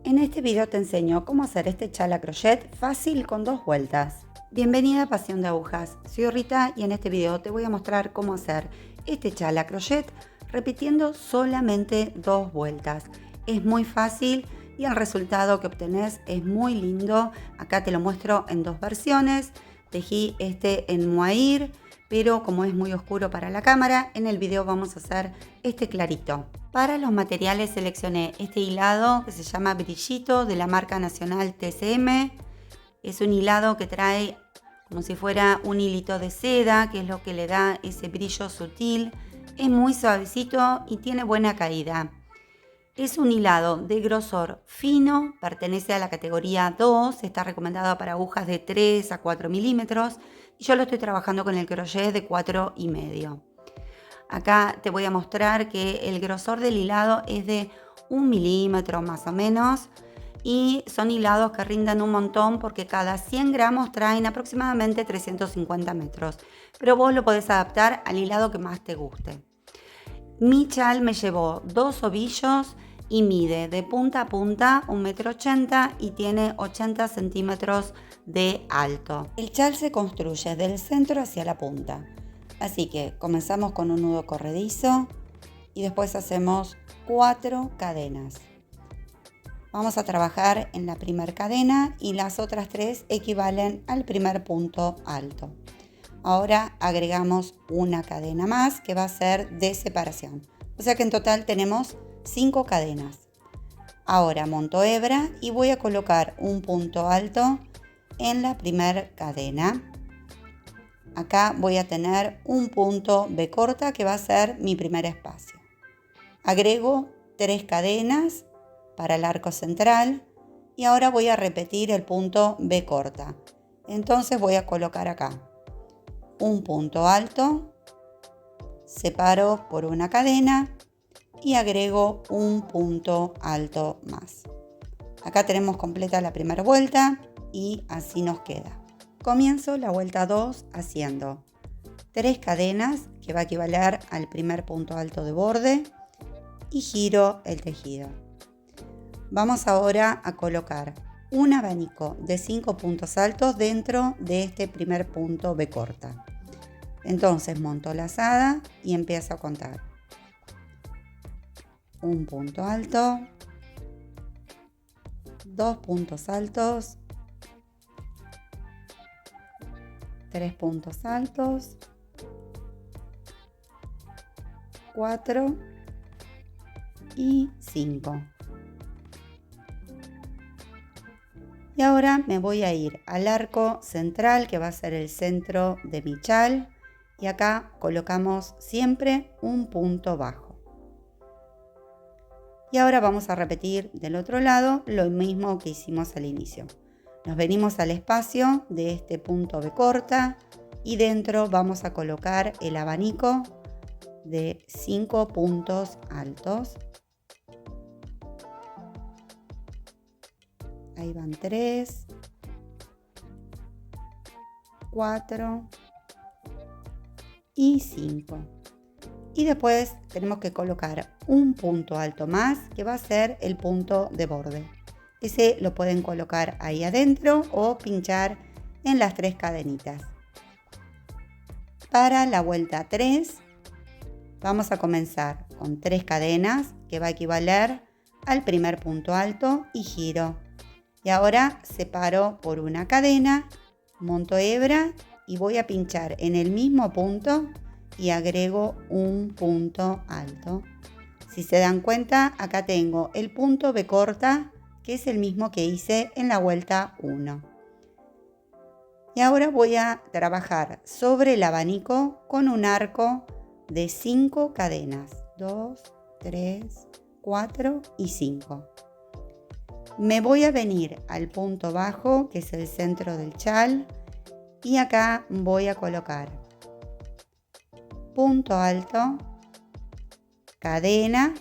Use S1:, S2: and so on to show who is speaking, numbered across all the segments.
S1: En este video te enseño cómo hacer este chal a crochet fácil con 2 vueltas. Bienvenida a Pasión de Agujas, soy Rita y en este video te voy a mostrar cómo hacer este chal a crochet repitiendo solamente 2 vueltas. Es muy fácil y el resultado que obtenés es muy lindo. Acá te lo muestro en 2 versiones. Tejí este en mohair, pero como es muy oscuro para la cámara, en el video vamos a hacer este clarito. Para los materiales seleccioné este hilado que se llama Brillito de la marca nacional TCM. Es un hilado que trae como si fuera un hilito de seda, que es lo que le da ese brillo sutil. Es muy suavecito y tiene buena caída. Es un hilado de grosor fino, pertenece a la categoría 2, está recomendado para agujas de 3 a 4 milímetros y yo lo estoy trabajando con el crochet de 4,5. Acá te voy a mostrar que el grosor del hilado es de 1 milímetro más o menos y son hilados que rinden un montón porque cada 100 gramos traen aproximadamente 350 metros, pero vos lo podés adaptar al hilado que más te guste. Mi chal me llevó 2 ovillos y mide de punta a punta 1,80 m y tiene 80 centímetros de alto. El chal se construye del centro hacia la punta. Así que comenzamos con un nudo corredizo y después hacemos 4 cadenas. Vamos a trabajar en la primera cadena y las otras 3 equivalen al primer punto alto. Ahora agregamos una cadena más que va a ser de separación. O sea que en total tenemos 5 cadenas. Ahora monto hebra y voy a colocar un punto alto en la primera cadena. Acá voy a tener un punto B corta que va a ser mi primer espacio. Agrego 3 cadenas para el arco central y ahora voy a repetir el punto B corta. Entonces voy a colocar acá un punto alto, separo por una cadena y agrego un punto alto más. Acá tenemos completa la primera vuelta y así nos queda. Comienzo la vuelta 2 haciendo 3 cadenas que va a equivaler al primer punto alto de borde y giro el tejido. Vamos ahora a colocar un abanico de 5 puntos altos dentro de este primer punto B corta. Entonces monto lazada y empiezo a contar. Un punto alto, 2 puntos altos, 3 puntos altos, 4 y 5. Y ahora me voy a ir al arco central que va a ser el centro de mi chal y acá colocamos siempre un punto bajo. Y ahora vamos a repetir del otro lado lo mismo que hicimos al inicio. Nos venimos al espacio de este punto B corta y dentro vamos a colocar el abanico de 5 puntos altos. Ahí van 3, 4 y 5. Y después tenemos que colocar un punto alto más que va a ser el punto de borde. Ese lo pueden colocar ahí adentro o pinchar en las 3 cadenitas. Para la vuelta 3 vamos a comenzar con 3 cadenas que va a equivaler al primer punto alto y giro. Y ahora separo por una cadena, monto hebra y voy a pinchar en el mismo punto y agrego un punto alto. Si se dan cuenta, acá tengo el punto B corta, que es el mismo que hice en la vuelta 1. Y ahora voy a trabajar sobre el abanico con un arco de 5 cadenas. 2, 3, 4 y 5. Me voy a venir al punto bajo, que es el centro del chal, y acá voy a colocar punto alto, cadena,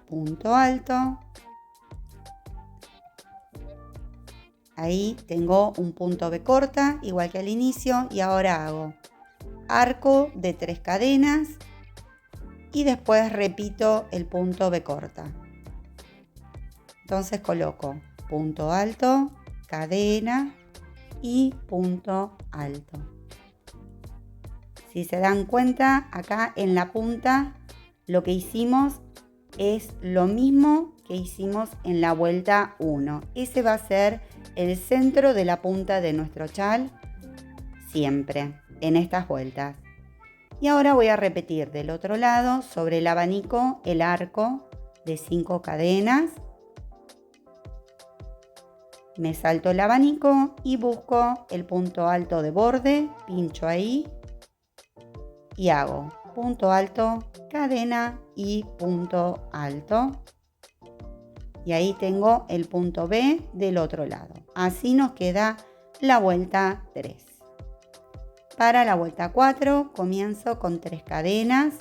S1: punto alto. Ahí tengo un punto B corta, igual que al inicio, y ahora hago arco de 3 cadenas y después repito el punto B corta. Entonces coloco punto alto, cadena y punto alto. Si se dan cuenta, acá en la punta lo que hicimos es lo mismo que hicimos en la vuelta 1. Ese va a ser el centro de la punta de nuestro chal siempre en estas vueltas. Y ahora voy a repetir del otro lado sobre el abanico el arco de 5 cadenas. Me salto el abanico y busco el punto alto de borde, pincho ahí y hago punto alto, cadena y punto alto. Y ahí tengo el punto B del otro lado. Así nos queda la vuelta 3. Para la vuelta 4 comienzo con 3 cadenas,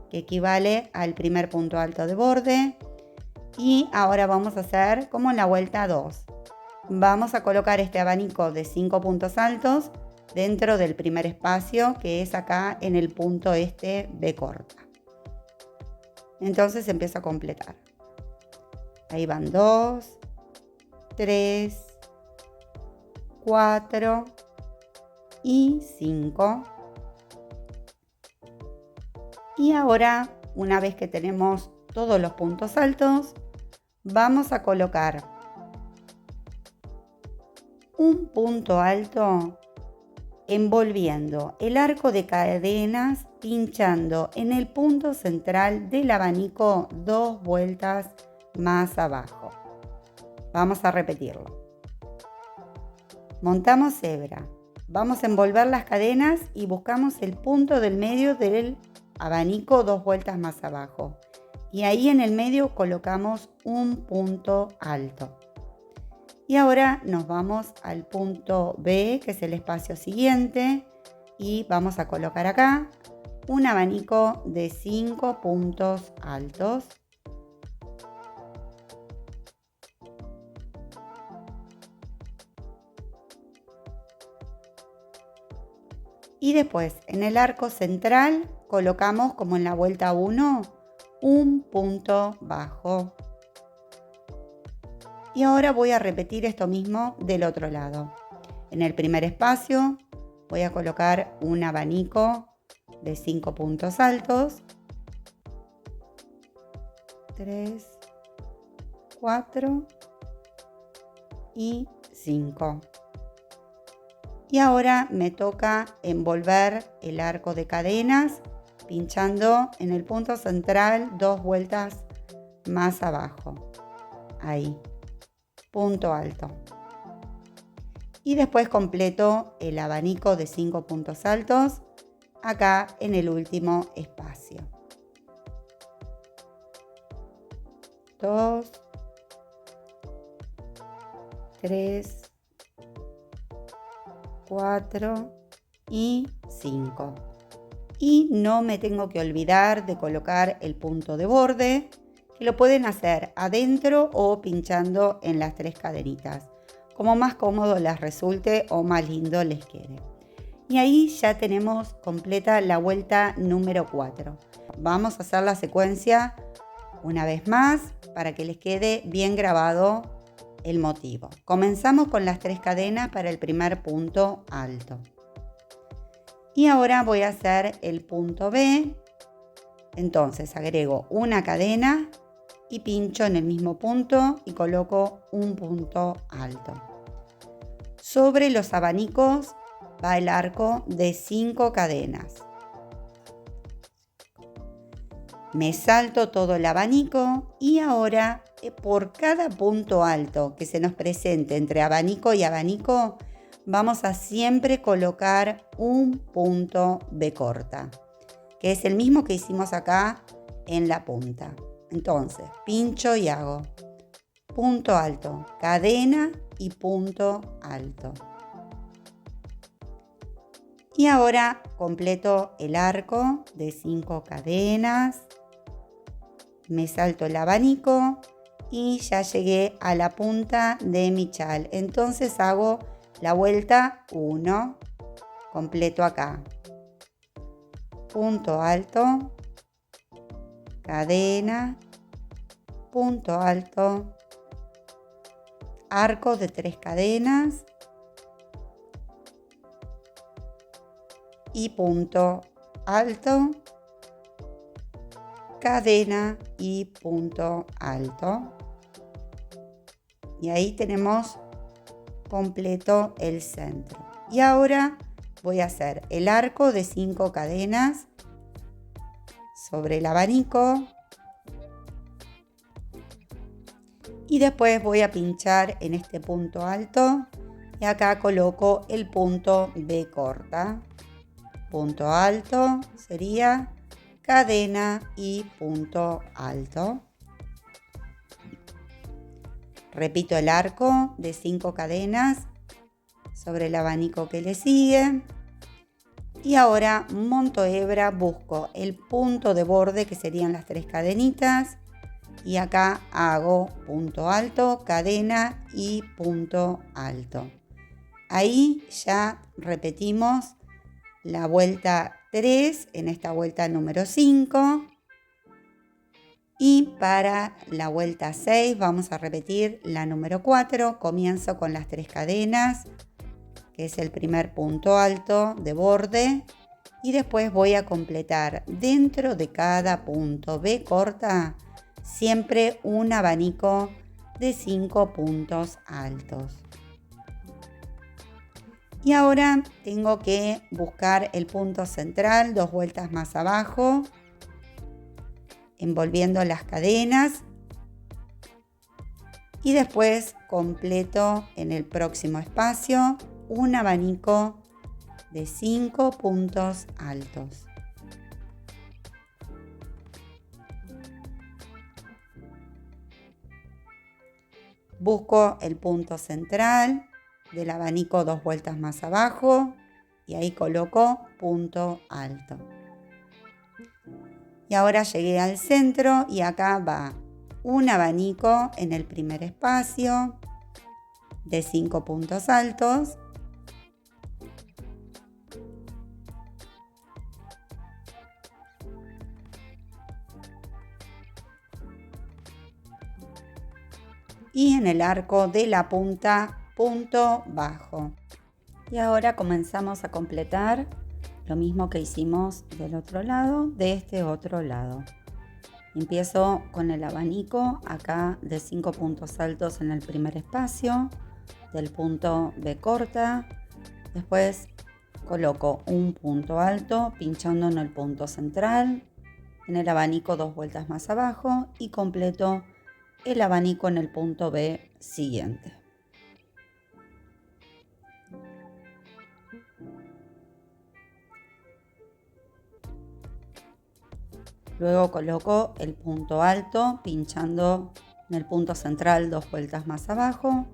S1: que equivale al primer punto alto de borde. Y ahora vamos a hacer como en la vuelta 2. Vamos a colocar este abanico de 5 puntos altos dentro del primer espacio, que es acá en el punto este B corta. Entonces empiezo a completar. Ahí van 2, 3, 4 y 5. Y ahora, una vez que tenemos todos los puntos altos, vamos a colocar un punto alto envolviendo el arco de cadenas, pinchando en el punto central del abanico 2 vueltas más abajo. Vamos a repetirlo. Montamos hebra. Vamos a envolver las cadenas y buscamos el punto del medio del abanico 2 vueltas más abajo. Y ahí en el medio colocamos un punto alto. Y ahora nos vamos al punto B, que es el espacio siguiente, y vamos a colocar acá un abanico de 5 puntos altos. Y después en el arco central colocamos, como en la vuelta 1, un punto bajo. Y ahora voy a repetir esto mismo del otro lado. En el primer espacio voy a colocar un abanico de 5 puntos altos. 3, 4 y 5. Y ahora me toca envolver el arco de cadenas pinchando en el punto central 2 vueltas más abajo. Ahí. Punto alto. Y después completo el abanico de 5 puntos altos acá en el último espacio. 2, 3, 4 y 5. Y no me tengo que olvidar de colocar el punto de borde, que lo pueden hacer adentro o pinchando en las 3 cadenitas, como más cómodo les resulte o más lindo les quede. Y ahí ya tenemos completa la vuelta número 4. Vamos a hacer la secuencia una vez más para que les quede bien grabado el motivo. Comenzamos con las 3 cadenas para el primer punto alto. Y ahora voy a hacer el punto B. Entonces agrego una cadena y pincho en el mismo punto y coloco un punto alto. Sobre los abanicos va el arco de 5 cadenas. Me salto todo el abanico y ahora por cada punto alto que se nos presente entre abanico y abanico vamos a siempre colocar un punto B corta, que es el mismo que hicimos acá en la punta. Entonces, pincho y hago punto alto, cadena y punto alto. Y ahora completo el arco de 5 cadenas. Me salto el abanico y ya llegué a la punta de mi chal. Entonces hago la vuelta 1, completo acá. Punto alto, cadena, punto alto, arco de 3 cadenas y punto alto, cadena y punto alto. Y ahí tenemos completo el centro. Y ahora voy a hacer el arco de 5 cadenas sobre el abanico. Y después voy a pinchar en este punto alto y acá coloco el punto B corta. Punto alto sería cadena y punto alto. Repito el arco de 5 cadenas sobre el abanico que le sigue. Y ahora monto hebra, busco el punto de borde que serían las 3 cadenitas. Y acá hago punto alto, cadena y punto alto. Ahí ya repetimos la vuelta 3 en esta vuelta número 5. Y para la vuelta 6 vamos a repetir la número 4. Comienzo con las 3 cadenas, que es el primer punto alto de borde. Y después voy a completar dentro de cada punto B corta siempre un abanico de 5 puntos altos. Y ahora tengo que buscar el punto central 2 vueltas más abajo, envolviendo las cadenas. Y después completo en el próximo espacio un abanico de 5 puntos altos. Busco el punto central del abanico 2 vueltas más abajo y ahí coloco punto alto. Y ahora llegué al centro y acá va un abanico en el primer espacio de 5 puntos altos. Y en el arco de la punta, punto bajo. Y ahora comenzamos a completar lo mismo que hicimos del otro lado, de este otro lado. Empiezo con el abanico acá de 5 puntos altos en el primer espacio, del punto B corta. Después coloco un punto alto pinchando en el punto central, en el abanico 2 vueltas más abajo y completo el abanico en el punto B siguiente. Luego coloco el punto alto pinchando en el punto central 2 vueltas más abajo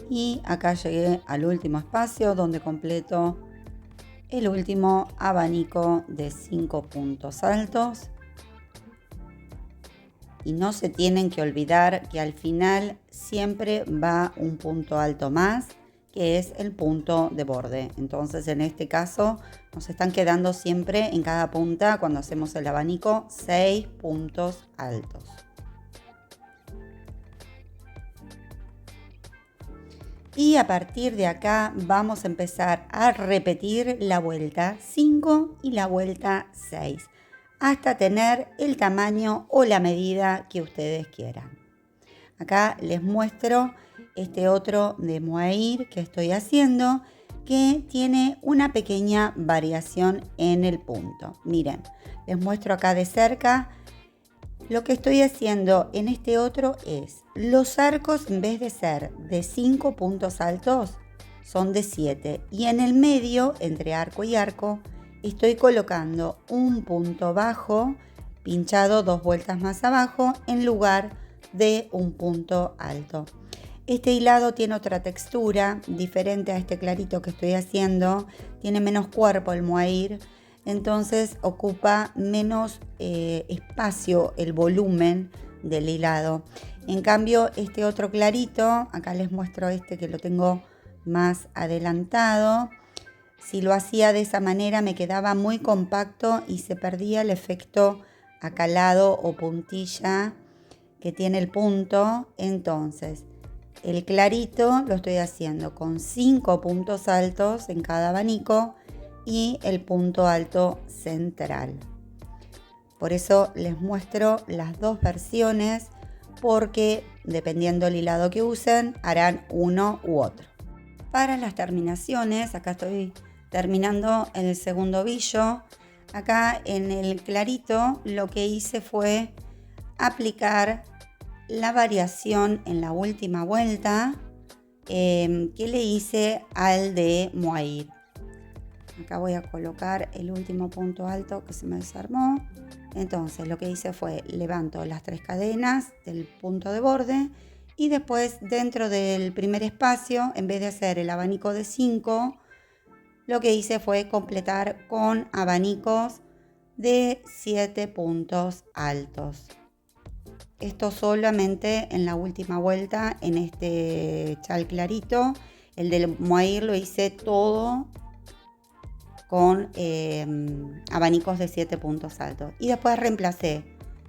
S1: y acá llegué al último espacio donde completo el último abanico de 5 puntos altos. Y no se tienen que olvidar que al final siempre va un punto alto más, que es el punto de borde. Entonces en este caso nos están quedando siempre en cada punta, cuando hacemos el abanico, 6 puntos altos. Y a partir de acá vamos a empezar a repetir la vuelta 5 y la vuelta 6. Hasta tener el tamaño o la medida que ustedes quieran. Acá les muestro este otro de mohair que estoy haciendo, que tiene una pequeña variación en el punto. Miren, les muestro acá de cerca. Lo que estoy haciendo en este otro es, los arcos en vez de ser de 5 puntos altos, son de 7. Y en el medio, entre arco y arco, estoy colocando un punto bajo pinchado 2 vueltas más abajo en lugar de un punto alto. Este hilado tiene otra textura diferente a este clarito que estoy haciendo, tiene menos cuerpo el mohair, entonces ocupa menos espacio el volumen del hilado. En cambio este otro clarito, acá les muestro este que lo tengo más adelantado. Si lo hacía de esa manera me quedaba muy compacto y se perdía el efecto acalado o puntilla que tiene el punto. Entonces, El clarito lo estoy haciendo con 5 puntos altos en cada abanico y el punto alto central. Por eso les muestro las dos versiones, porque dependiendo del hilado que usen, harán uno u otro. Para las terminaciones, acá estoy terminando el segundo ovillo. Acá en el clarito lo que hice fue aplicar la variación en la última vuelta que le hice al de mohair. Acá voy a colocar el último punto alto que se me desarmó. Entonces lo que hice fue levanto las 3 cadenas del punto de borde y después dentro del primer espacio, en vez de hacer el abanico de 5, lo que hice fue completar con abanicos de 7 puntos altos. Esto solamente en la última vuelta en este chal clarito. El del mohair lo hice todo con abanicos de 7 puntos altos. Y después reemplacé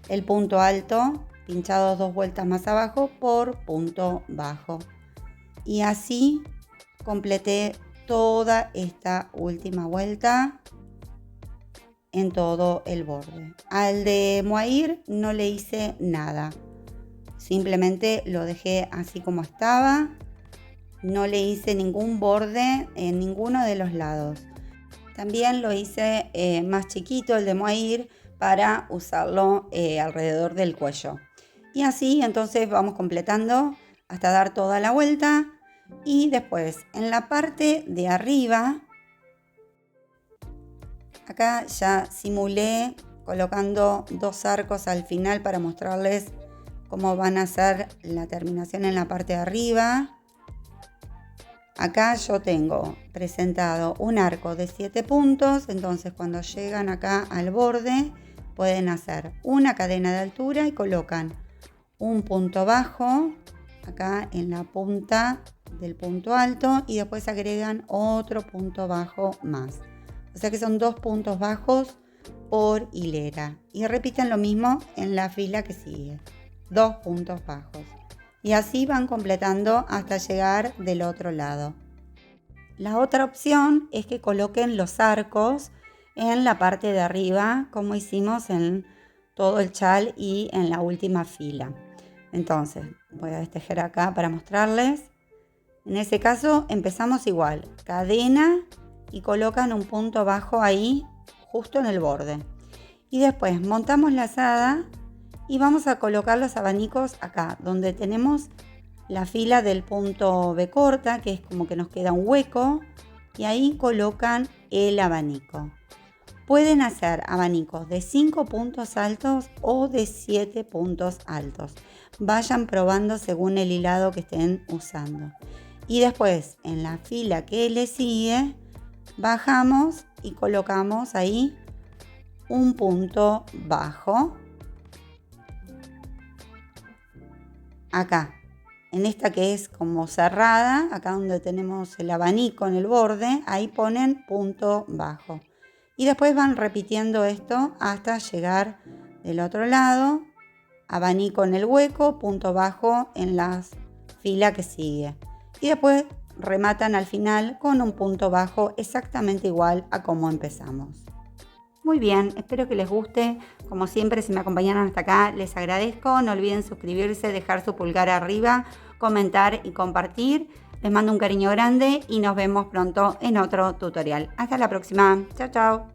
S1: el punto alto, pinchado 2 vueltas más abajo, por punto bajo. Y así completé toda esta última vuelta en todo el borde. Al de mohair no le hice nada. Simplemente lo dejé así como estaba. No le hice ningún borde en ninguno de los lados. También lo hice más chiquito el de mohair para usarlo alrededor del cuello. Y así entonces vamos completando hasta dar toda la vuelta. Y después en la parte de arriba, acá ya simulé colocando 2 arcos al final para mostrarles cómo van a ser la terminación en la parte de arriba. Acá yo tengo presentado un arco de 7 puntos, entonces cuando llegan acá al borde pueden hacer una cadena de altura y colocan un punto bajo acá en la punta del punto alto y después agregan otro punto bajo más. O sea que son 2 puntos bajos por hilera y repiten lo mismo en la fila que sigue, 2 puntos bajos. Y así van completando hasta llegar del otro lado. La otra opción es que coloquen los arcos en la parte de arriba, como hicimos en todo el chal y en la última fila. Entonces voy a destejer acá para mostrarles. En ese caso empezamos igual, cadena y colocan un punto bajo ahí justo en el borde. Y después montamos la lazada y vamos a colocar los abanicos acá, donde tenemos la fila del punto B corta, que es como que nos queda un hueco, y ahí colocan el abanico. Pueden hacer abanicos de 5 puntos altos o de 7 puntos altos. Vayan probando según el hilado que estén usando. Y después, en la fila que le sigue, bajamos y colocamos ahí un punto bajo. Acá, en esta que es como cerrada, acá donde tenemos el abanico en el borde, ahí ponen punto bajo. Y después van repitiendo esto hasta llegar del otro lado, abanico en el hueco, punto bajo en la fila que sigue. Y después rematan al final con un punto bajo exactamente igual a como empezamos. Muy bien, espero que les guste. Como siempre, si me acompañaron hasta acá, les agradezco. No olviden suscribirse, dejar su pulgar arriba, comentar y compartir. Les mando un cariño grande y nos vemos pronto en otro tutorial. Hasta la próxima. Chao, chao.